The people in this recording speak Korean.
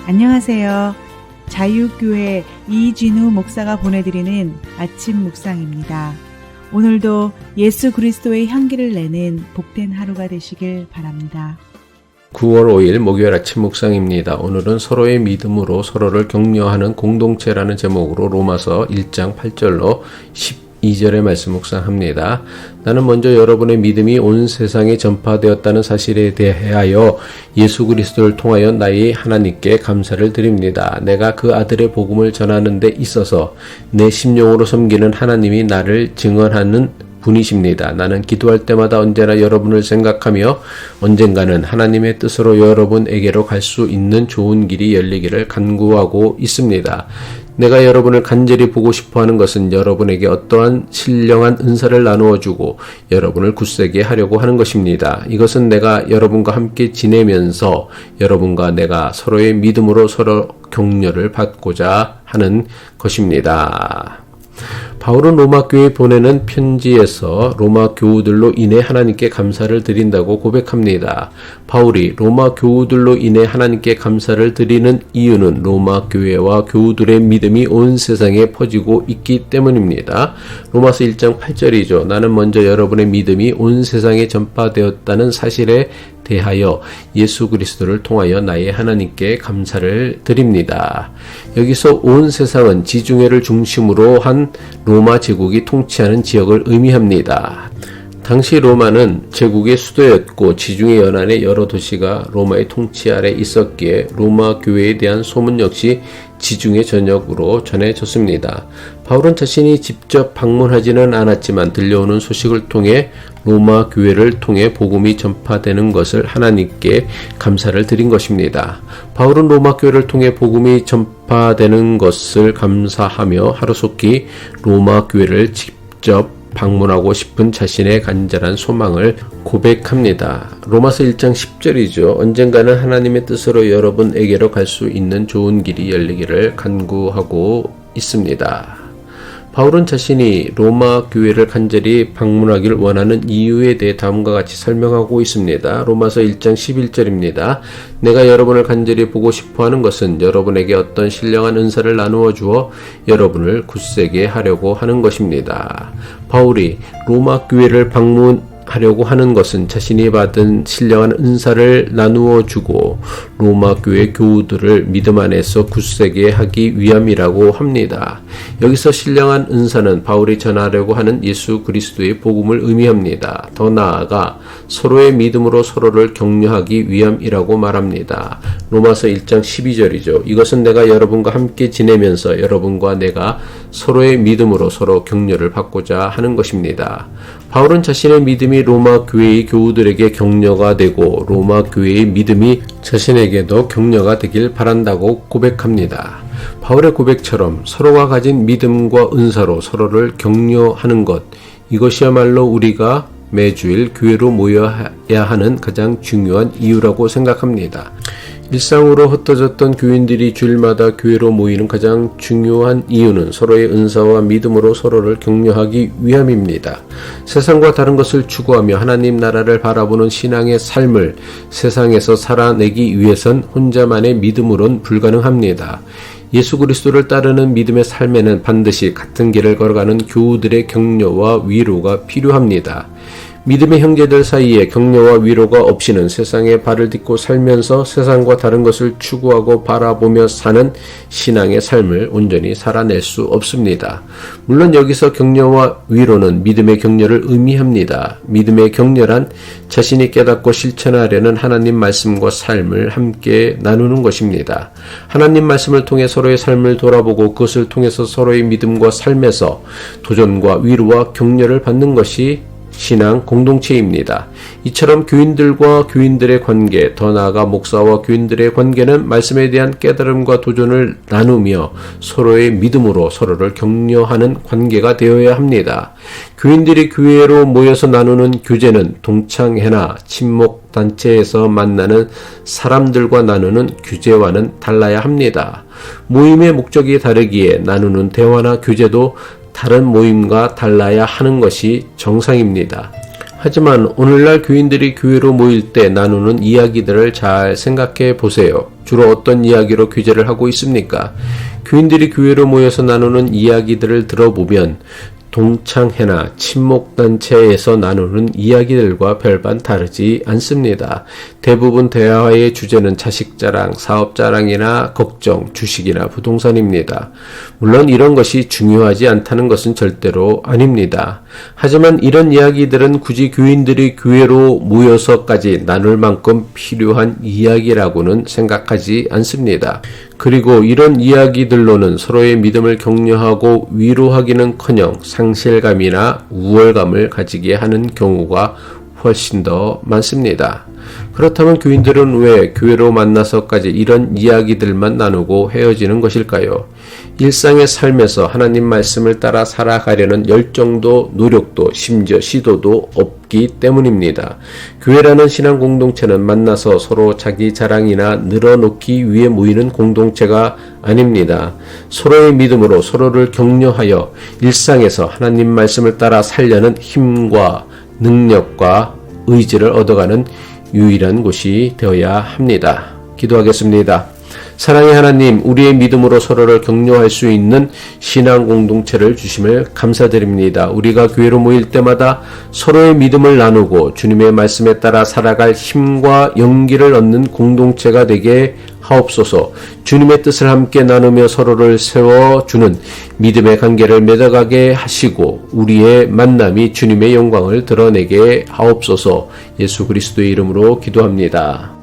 안녕하세요. 자유교회 이진우 목사가 보내드리는 아침 묵상입니다. 오늘도 예수 그리스도의 향기를 내는 복된 하루가 되시길 바랍니다. 9월 5일 목요일 아침 묵상입니다. 오늘은 서로의 믿음으로 서로를 격려하는 공동체라는 제목으로 로마서 1장 8절로 12절의 말씀 묵상합니다. 나는 먼저 여러분의 믿음이 온 세상에 전파되었다는 사실에 대하여 예수 그리스도를 통하여 나의 하나님께 감사를 드립니다. 내가 그 아들의 복음을 전하는 데 있어서 내 심령으로 섬기는 하나님이 나를 증언하는 분이십니다. 나는 기도할 때마다 언제나 여러분을 생각하며 언젠가는 하나님의 뜻으로 여러분에게로 갈 수 있는 좋은 길이 열리기를 간구하고 있습니다. 내가 여러분을 간절히 보고 싶어하는 것은 여러분에게 어떠한 신령한 은사를 나누어주고 여러분을 굳세게 하려고 하는 것입니다. 이것은 내가 여러분과 함께 지내면서 여러분과 내가 서로의 믿음으로 서로 격려를 받고자 하는 것입니다. 바울은 로마 교회에 보내는 편지에서 로마 교우들로 인해 하나님께 감사를 드린다고 고백합니다. 바울이 로마 교우들로 인해 하나님께 감사를 드리는 이유는 로마 교회와 교우들의 믿음이 온 세상에 퍼지고 있기 때문입니다. 로마서 1장 8절이죠. 나는 먼저 여러분의 믿음이 온 세상에 전파되었다는 사실에 대하여 예수 그리스도를 통하여 나의 하나님께 감사를 드립니다. 여기서 온 세상은 지중해를 중심으로 한 로마 제국이 통치하는 지역을 의미합니다. 당시 로마는 제국의 수도였고 지중해 연안의 여러 도시가 로마의 통치 아래 있었기에 로마 교회에 대한 소문 역시 지중해 전역으로 전해졌습니다. 바울은 자신이 직접 방문하지는 않았지만 들려오는 소식을 통해 로마 교회를 통해 복음이 전파되는 것을 하나님께 감사를 드린 것입니다. 바울은 로마 교회를 통해 복음이 전파되는 것을 감사하며 하루속히 로마 교회를 직접 방문하고 싶은 자신의 간절한 소망을 고백합니다. 로마서 1장 10절이죠. 언젠가는 하나님의 뜻으로 여러분에게로 갈 수 있는 좋은 길이 열리기를 간구하고 있습니다. 바울은 자신이 로마 교회를 간절히 방문하기를 원하는 이유에 대해 다음과 같이 설명하고 있습니다. 로마서 1장 11절입니다. 내가 여러분을 간절히 보고 싶어하는 것은 여러분에게 어떤 신령한 은사를 나누어 주어 여러분을 굳세게 하려고 하는 것입니다. 바울이 로마 교회를 방문하려고 하는 것은 자신이 받은 신령한 은사를 나누어 주고 로마 교회 교우들을 믿음 안에서 굳세게 하기 위함이라고 합니다. 여기서 신령한 은사는 바울이 전하려고 하는 예수 그리스도의 복음을 의미합니다. 더 나아가 서로의 믿음으로 서로를 격려하기 위함이라고 말합니다. 로마서 1장 12절이죠. 이것은 내가 여러분과 함께 지내면서 여러분과 내가 서로의 믿음으로 서로 격려를 받고자 하는 것입니다. 바울은 자신의 믿음이 로마 교회의 교우들에게 격려가 되고 로마 교회의 믿음이 자신에게도 격려가 되길 바란다고 고백합니다. 바울의 고백처럼 서로가 가진 믿음과 은사로 서로를 격려하는 것, 이것이야말로 우리가 매주일 교회로 모여야 하는 가장 중요한 이유라고 생각합니다. 일상으로 흩어졌던 교인들이 주일마다 교회로 모이는 가장 중요한 이유는 서로의 은사와 믿음으로 서로를 격려하기 위함입니다. 세상과 다른 것을 추구하며 하나님 나라를 바라보는 신앙의 삶을 세상에서 살아내기 위해선 혼자만의 믿음으론 불가능합니다. 예수 그리스도를 따르는 믿음의 삶에는 반드시 같은 길을 걸어가는 교우들의 격려와 위로가 필요합니다. 믿음의 형제들 사이에 격려와 위로가 없이는 세상에 발을 딛고 살면서 세상과 다른 것을 추구하고 바라보며 사는 신앙의 삶을 온전히 살아낼 수 없습니다. 물론 여기서 격려와 위로는 믿음의 격려를 의미합니다. 믿음의 격려란 자신이 깨닫고 실천하려는 하나님 말씀과 삶을 함께 나누는 것입니다. 하나님 말씀을 통해 서로의 삶을 돌아보고 그것을 통해서 서로의 믿음과 삶에서 도전과 위로와 격려를 받는 것이 신앙 공동체입니다. 이처럼 교인들과 교인들의 관계, 더 나아가 목사와 교인들의 관계는 말씀에 대한 깨달음과 도전을 나누며 서로의 믿음으로 서로를 격려하는 관계가 되어야 합니다. 교인들이 교회로 모여서 나누는 교제는 동창회나 친목 단체에서 만나는 사람들과 나누는 교제와는 달라야 합니다. 모임의 목적이 다르기에 나누는 대화나 교제도 다른 모임과 달라야 하는 것이 정상입니다. 하지만 오늘날 교인들이 교회로 모일 때 나누는 이야기들을 잘 생각해 보세요. 주로 어떤 이야기로 교제를 하고 있습니까? 교인들이 교회로 모여서 나누는 이야기들을 들어보면 동창회나 친목단체에서 나누는 이야기들과 별반 다르지 않습니다. 대부분 대화의 주제는 자식자랑, 사업자랑이나 걱정, 주식이나 부동산입니다. 물론 이런 것이 중요하지 않다는 것은 절대로 아닙니다. 하지만 이런 이야기들은 굳이 교인들이 교회로 모여서까지 나눌 만큼 필요한 이야기라고는 생각하지 않습니다. 그리고 이런 이야기들로는 서로의 믿음을 격려하고 위로하기는커녕 상실감이나 우월감을 가지게 하는 경우가 훨씬 더 많습니다. 그렇다면 교인들은 왜 교회로 만나서까지 이런 이야기들만 나누고 헤어지는 것일까요? 일상의 삶에서 하나님 말씀을 따라 살아가려는 열정도 노력도 심지어 시도도 없기 때문입니다. 교회라는 신앙 공동체는 만나서 서로 자기 자랑이나 늘어놓기 위해 모이는 공동체가 아닙니다. 서로의 믿음으로 서로를 격려하여 일상에서 하나님 말씀을 따라 살려는 힘과 능력과 의지를 얻어가는 유일한 곳이 되어야 합니다. 기도하겠습니다. 사랑의 하나님, 우리의 믿음으로 서로를 격려할 수 있는 신앙 공동체를 주심을 감사드립니다. 우리가 교회로 모일 때마다 서로의 믿음을 나누고 주님의 말씀에 따라 살아갈 힘과 용기를 얻는 공동체가 되게 하옵소서. 주님의 뜻을 함께 나누며 서로를 세워주는 믿음의 관계를 맺어가게 하시고 우리의 만남이 주님의 영광을 드러내게 하옵소서. 예수 그리스도의 이름으로 기도합니다.